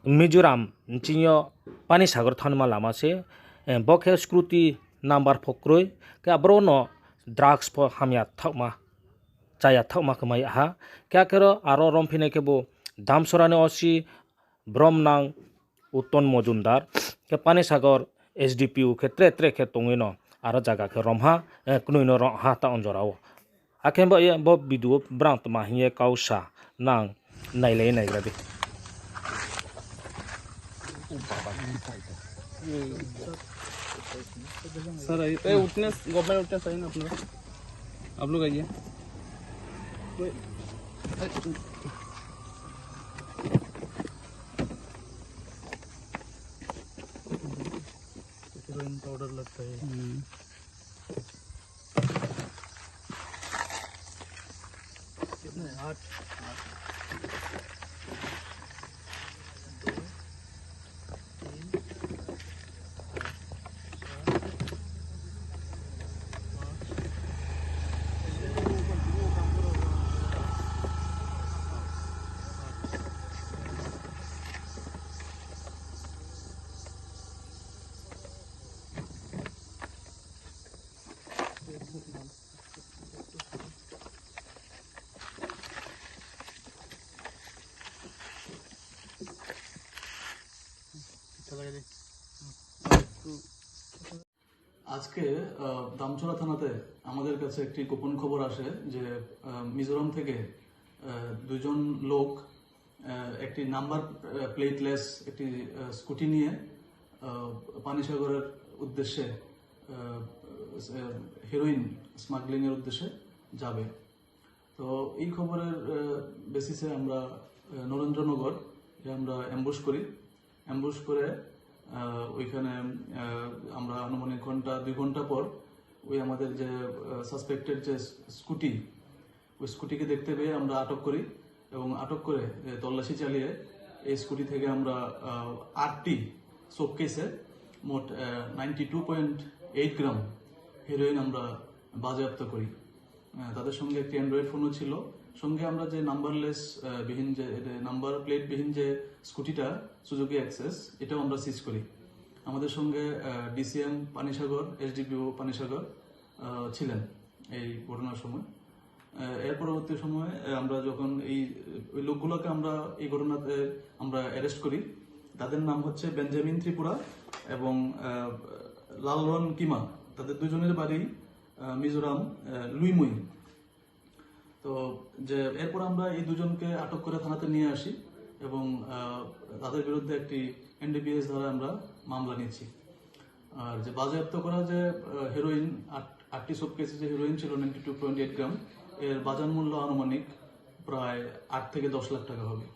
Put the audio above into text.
মিজোরাম চিনিয় পানি সাগর থানমা লামাসে বকে স্ক্রুতি নাম্বার ফক্রই কে ব্রন ড্রাগস প হামিয়া থাকমা চায়া থাকমা কমাই আহা কে কেরো আরো রমফিনে কেবো দামসরানে অসি ব্রহ্মনাং উত্তন মজুমদার কে পানি সাগর এসডিপিউ ক্ষেত্রে ত্রে খে তঙিন আরো জায়গা কে রমহা কুনুইন রহা তা অঞ্জরাও আখেন ব বিদু ব্রান্ত মাহিয়ে কাউসা নাং নাইলে নাইগ্রাবি सर उठने गवर्नमेंट उठने सही ना अपना आप लोग आइए ऑर्डर लगता है कितने 8 আজকে দামছড়া থানাতে আমাদের কাছে একটি গোপন খবর আসে যে মিজোরাম থেকে দুজন লোক একটি নাম্বার প্লেটলেস একটি স্কুটি নিয়ে পানিসাগরের উদ্দেশ্যে হেরোইন স্মাগলিং এর উদ্দেশ্যে যাবে। তো এই খবরের বেসিসে আমরা নরেন্দ্রনগর আমরা অ্যাম্বুশ করে ওইখানে আমরা আনুমানিক 2 ঘন্টা পর ওই আমাদের যে সাসপেক্টেড যে স্কুটি ওই স্কুটিকে দেখতে পেয়ে আমরা আটক করি এবং আটক করে তল্লাশি চালিয়ে এই স্কুটি থেকে আমরা 8টি শোকেসে মোট 92.8 গ্রাম হেরোইন আমরা বাজেয়াপ্ত করি। তাদের সঙ্গে একটি অ্যান্ড্রয়েড ফোনও ছিল, সঙ্গে আমরা যে নাম্বারলেস বিহীন যে নাম্বার প্লেট বিহীন যে স্কুটিটা সুজুকি অ্যাক্সেস এটাও আমরা সিজ করি। আমাদের সঙ্গে ডিসিএম পানিসাগর এসডিপিও পানিসাগর ছিলেন এই ঘটনার সময়। এর পরবর্তী সময়ে আমরা যখন এই লোকগুলোকে আমরা এই ঘটনাতে আমরা অ্যারেস্ট করি, তাদের নাম হচ্ছে বেঞ্জামিন ত্রিপুরা এবং লালরন কিমা। তাদের দুজনের বাড়ি মিজোরাম লুইমুই। তো যে এরপর আমরা এই দুজনকে আটক করে থানাতে নিয়ে আসি এবং তাদের বিরুদ্ধে একটি এনডিপিএস ধারা আমরা মামলা নিচ্ছি। আর যে বাজেয়াপ্ত করা যে হেরোইন 8টি শোকেসে যে হেরোইন ছিল 92.8 গ্রাম, এর বাজার মূল্য আনুমানিক প্রায় 8 থেকে 10 লাখ টাকা হবে।